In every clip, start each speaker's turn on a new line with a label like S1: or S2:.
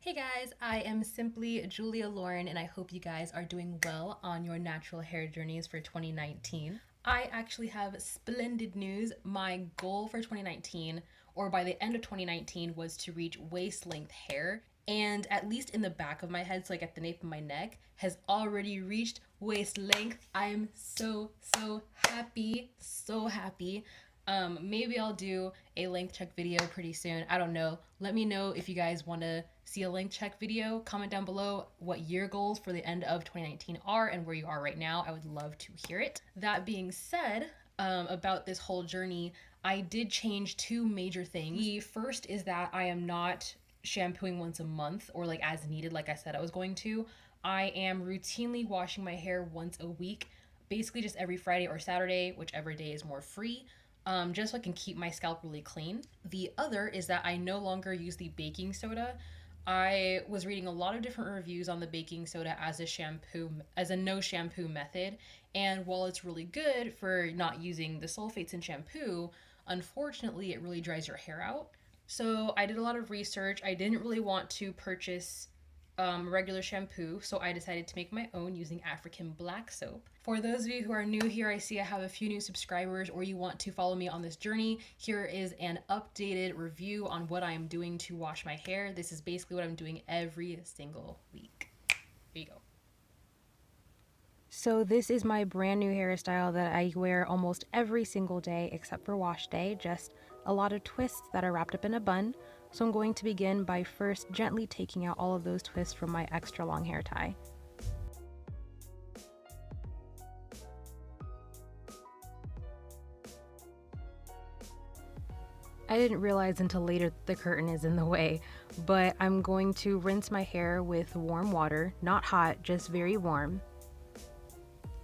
S1: Hey guys, I am simply Julia Lauren and I hope you guys are doing well on your natural hair journeys for 2019. I actually have splendid news. My goal for 2019, or by the end of 2019, was to reach waist length hair. And at least in the back of my head, so like at the nape of my neck, has already reached waist length. I'm so happy, so happy. Maybe I'll do a length check video pretty soon. I don't know. Let me know if you guys want to see a length check video. Comment down below what your goals for the end of 2019 are and where you are right now. I would love to hear it. That being said, about this whole journey, I did change two major things. The first is that I am not shampooing once a month or like as needed, like I said I was going to. I am routinely washing my hair once a week, basically just every Friday or Saturday, whichever day is more free. Just so I can keep my scalp really clean. The other is that I no longer use the baking soda. I was reading a lot of different reviews on the baking soda as a shampoo, as a no shampoo method. And while it's really good for not using the sulfates in shampoo, unfortunately, it really dries your hair out. So I did a lot of research. I didn't really want to purchase regular shampoo, so I decided to make my own using African black soap. For those of you who are new here, I see I have a few new subscribers, or you want to follow me on this journey, here is an updated review on what I am doing to wash my hair. This is basically what I'm doing every single week. Here you go. So this is my brand new hairstyle that I wear almost every single day except for wash day, just a lot of twists that are wrapped up in a bun. So I'm going to begin by first gently taking out all of those twists from my extra long hair tie. I didn't realize until later that the curtain is in the way, but I'm going to rinse my hair with warm water, not hot, just very warm.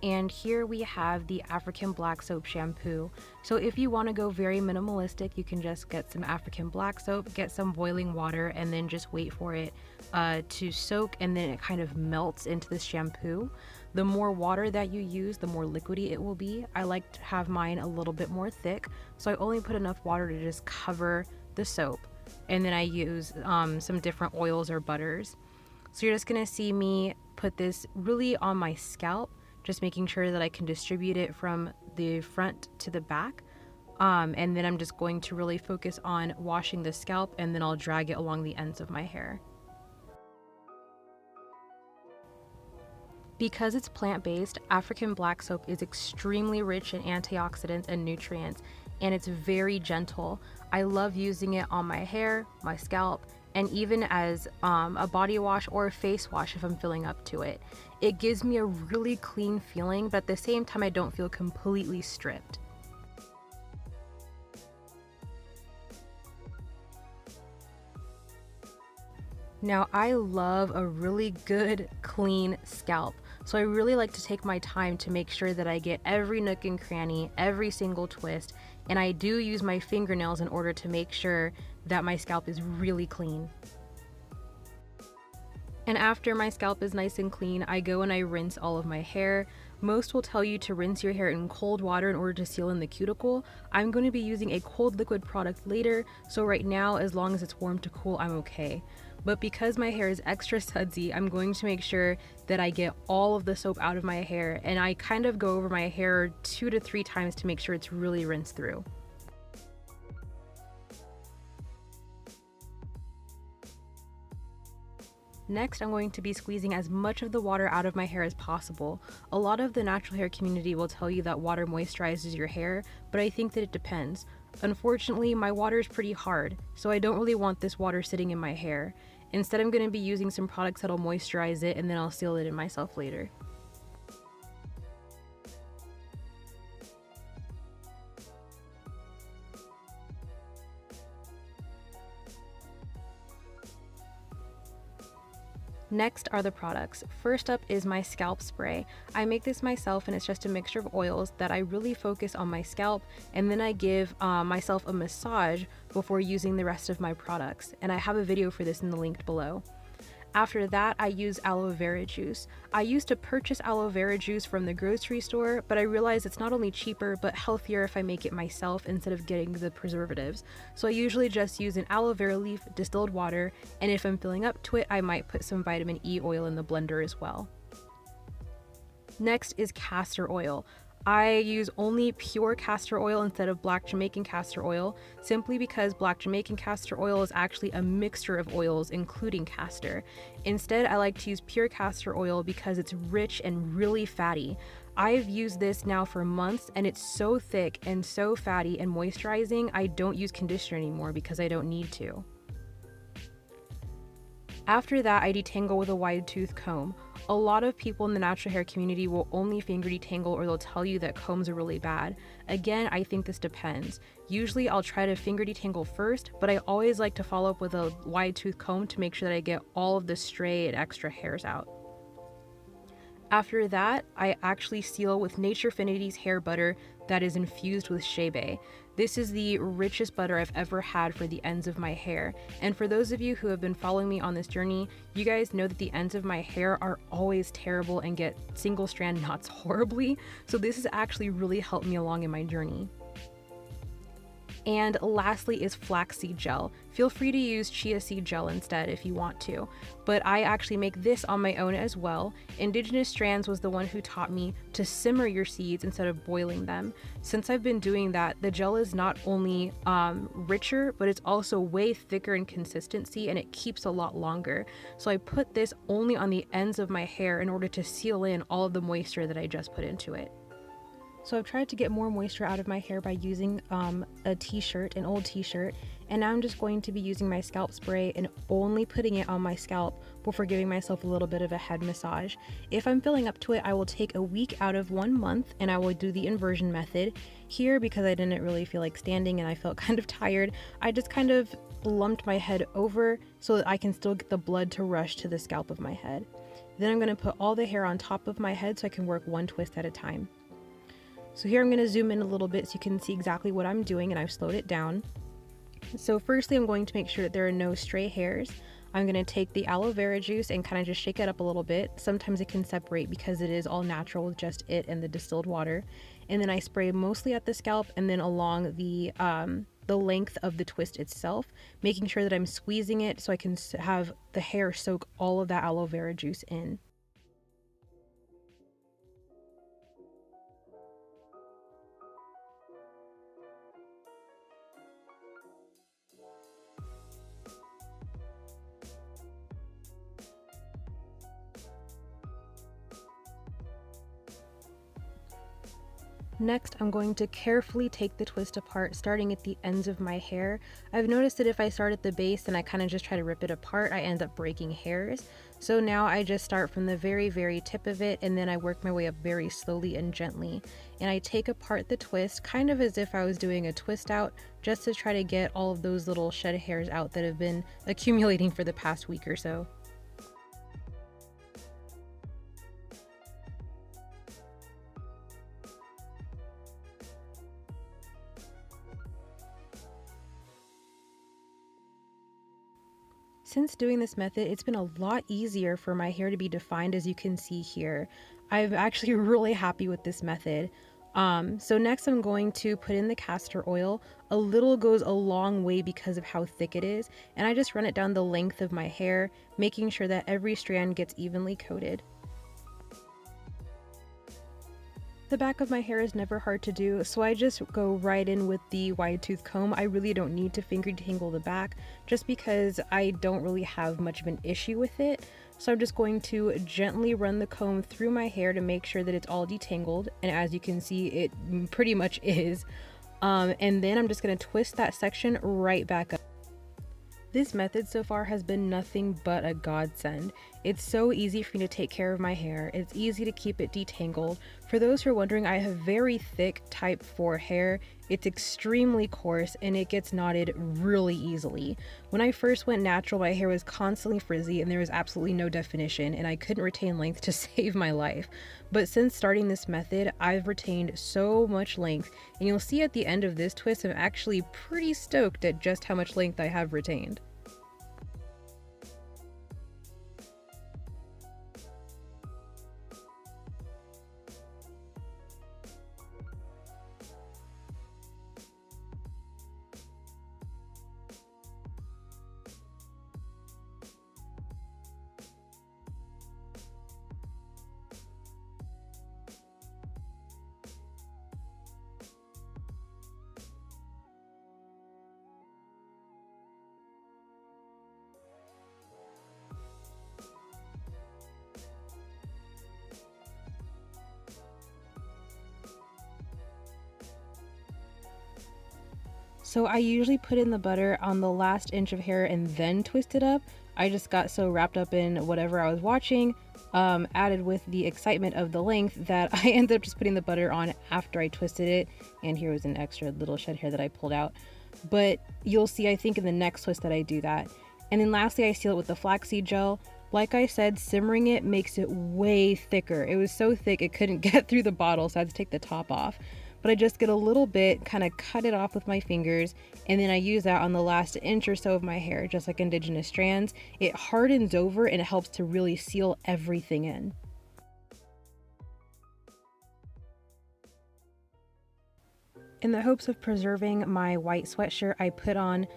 S1: And here we have the African black soap shampoo. So if you want to go very minimalistic, you can just get some African black soap, get some boiling water, and then just wait for it to soak, and then it kind of melts into the shampoo. The more water that you use, the more liquidy it will be. I like to have mine a little bit more thick, so I only put enough water to just cover the soap. And then I use some different oils or butters. So you're just gonna see me put this really on my scalp, just making sure that I can distribute it from the front to the back. And then I'm just going to really focus on washing the scalp, and then I'll drag it along the ends of my hair. Because it's plant-based, African black soap is extremely rich in antioxidants and nutrients, and it's very gentle. I love using it on my hair, my scalp, and even as a body wash or a face wash if I'm feeling up to it. It gives me a really clean feeling, but at the same time I don't feel completely stripped. Now I love a really good clean scalp, so I really like to take my time to make sure that I get every nook and cranny, every single twist, and I do use my fingernails in order to make sure that my scalp is really clean. And after my scalp is nice and clean, I go and I rinse all of my hair. Most will tell you to rinse your hair in cold water in order to seal in the cuticle. I'm going to be using a cold liquid product later, so right now, as long as it's warm to cool, I'm okay. But because my hair is extra sudsy, I'm going to make sure that I get all of the soap out of my hair, and I kind of go over my hair 2 to 3 times to make sure it's really rinsed through. Next, I'm going to be squeezing as much of the water out of my hair as possible. A lot of the natural hair community will tell you that water moisturizes your hair, but I think that it depends. Unfortunately, my water is pretty hard, so I don't really want this water sitting in my hair. Instead, I'm going to be using some products that'll moisturize it, and then I'll seal it in myself later. Next are the products. First up is my scalp spray. I make this myself, and it's just a mixture of oils that I really focus on my scalp, and then I give myself a massage before using the rest of my products, and I have a video for this in the link below.
S2: After that, I use aloe vera juice. I used to purchase aloe vera juice from the grocery store, but I realized it's not only cheaper, but healthier if I make it myself instead of getting the preservatives. So I usually just use an aloe vera leaf, distilled water, and if I'm feeling up to it, I might put some vitamin E oil in the blender as well. Next is castor oil. I use only pure castor oil instead of black Jamaican castor oil, simply because black Jamaican castor oil is actually a mixture of oils, including castor. Instead, I like to use pure castor oil because it's rich and really fatty. I've used this now for months and it's so thick and so fatty and moisturizing, I don't use conditioner anymore because I don't need to. After that, I detangle with a wide tooth comb. A lot of people in the natural hair community will only finger detangle, or they'll tell you that combs are really bad. Again, I think this depends. Usually I'll try to finger detangle first, but I always like to follow up with a wide tooth comb to make sure that I get all of the stray and extra hairs out. After that, I actually seal with Naturefinity's hair butter that is infused with shea butter. This is the richest butter I've ever had for the ends of my hair. And for those of you who have been following me on this journey, you guys know that the ends of my hair are always terrible and get single strand knots horribly. So this has actually really helped me along in my journey. And lastly is flaxseed gel. Feel free to use chia seed gel instead if you want to, but I actually make this on my own as well. Indigenous Strands was the one who taught me to simmer your seeds instead of boiling them. Since I've been doing that, the gel is not only richer, but it's also way thicker in consistency and it keeps a lot longer. So I put this only on the ends of my hair in order to seal in all of the moisture that I just put into it. So I've tried to get more moisture out of my hair by using a t-shirt, an old t-shirt, and now I'm just going to be using my scalp spray and only putting it on my scalp before giving myself a little bit of a head massage. If I'm feeling up to it, I will take a week out of 1 month and I will do the inversion method. Here, because I didn't really feel like standing and I felt kind of tired, I just kind of lumped my head over so that I can still get the blood to rush to the scalp of my head. Then I'm going to put all the hair on top of my head so I can work one twist at a time. So here I'm going to zoom in a little bit so you can see exactly what I'm doing, and I've slowed it down. So firstly, I'm going to make sure that there are no stray hairs. I'm going to take the aloe vera juice and kind of just shake it up a little bit. Sometimes it can separate because it is all natural with just it and the distilled water. And then I spray mostly at the scalp and then along the length of the twist itself, making sure that I'm squeezing it so I can have the hair soak all of that aloe vera juice in. Next, I'm going to carefully take the twist apart, starting at the ends of my hair. I've noticed that if I start at the base and I kind of just try to rip it apart, I end up breaking hairs. So now I just start from the very, very tip of it, and then I work my way up very slowly and gently. And I take apart the twist, kind of as if I was doing a twist out, just to try to get all of those little shed hairs out that have been accumulating for the past week or so. Since doing this method, it's been a lot easier for my hair to be defined, as you can see here. I'm actually really happy with this method. So next I'm going to put in the castor oil. A little goes a long way because of how thick it is, and I just run it down the length of my hair, making sure that every strand gets evenly coated. The back of my hair is never hard to do, so I just go right in with the wide tooth comb. I really don't need to finger detangle the back just because I don't really have much of an issue with it. So I'm just going to gently run the comb through my hair to make sure that it's all detangled, and as you can see, it pretty much is. And then I'm just going to twist that section right back up. This method so far has been nothing but a godsend. It's so easy for me to take care of my hair. It's easy to keep it detangled. For those who are wondering, I have very thick type 4 hair. It's extremely coarse and it gets knotted really easily. When I first went natural, my hair was constantly frizzy and there was absolutely no definition, and I couldn't retain length to save my life. But since starting this method, I've retained so much length, and you'll see at the end of this twist, I'm actually pretty stoked at just how much length I have retained. So I usually put in the butter on the last inch of hair and then twist it up. I just got so wrapped up in whatever I was watching, added with the excitement of the length, that I ended up just putting the butter on after I twisted it. And here was an extra little shed hair that I pulled out. But you'll see, I think, in the next twist that I do that. And then lastly, I seal it with the flaxseed gel. Like I said, simmering it makes it way thicker. It was so thick it couldn't get through the bottle, so I had to take the top off. But I just get a little bit, kind of cut it off with my fingers, and then I use that on the last inch or so of my hair, just like Indigenous Strands. It hardens over and it helps to really seal everything in. In the hopes of preserving my white sweatshirt, I put on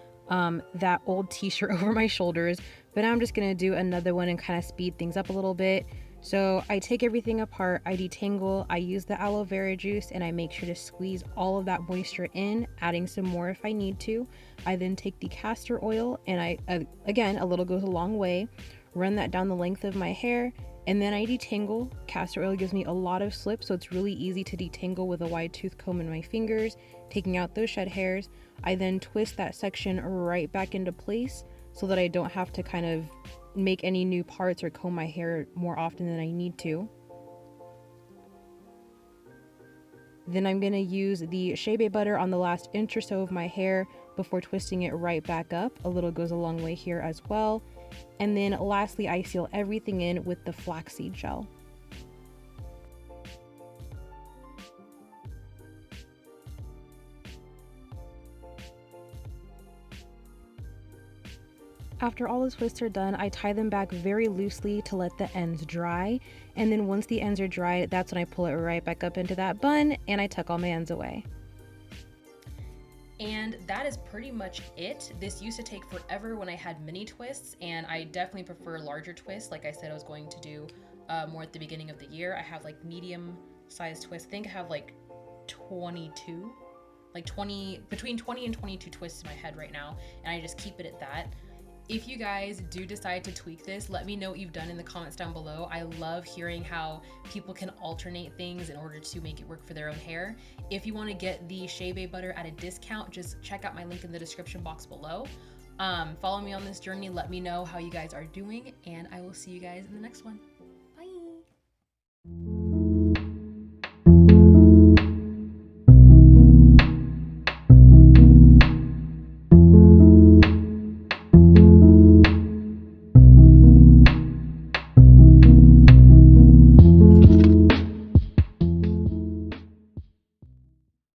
S2: that old t-shirt over my shoulders, but now I'm just gonna do another one and kind of speed things up a little bit. So I take everything apart, I detangle, I use the aloe vera juice, and I make sure to squeeze all of that moisture in, adding some more if I need to. I then take the castor oil, and I again, a little goes a long way, run that down the length of my hair, and then I detangle. Castor oil gives me a lot of slip, so it's really easy to detangle with a wide tooth comb in my fingers, taking out those shed hairs. I then twist that section right back into place so that I don't have to kind of make any new parts or comb my hair more often than I need to. Then I'm going to use the shea butter on the last inch or so of my hair before twisting it right back up. A little goes a long way here as well. And then lastly, I seal everything in with the flaxseed gel. After all the twists are done, I tie them back very loosely to let the ends dry. And then once the ends are dry, that's when I pull it right back up into that bun and I tuck all my ends away.
S1: And that is pretty much it. This used to take forever when I had mini twists, and I definitely prefer larger twists. Like I said, I was going to do more at the beginning of the year. I have like medium sized twists. I think I have like 22, like 20, between 20 and 22 twists in my head right now, and I just keep it at that. If you guys do decide to tweak this, let me know what you've done in the comments down below. I love hearing how people can alternate things in order to make it work for their own hair. If you want to get the shea butter at a discount, just check out my link in the description box below. Follow me on this journey. Let me know how you guys are doing, and I will see you guys in the next one. Bye.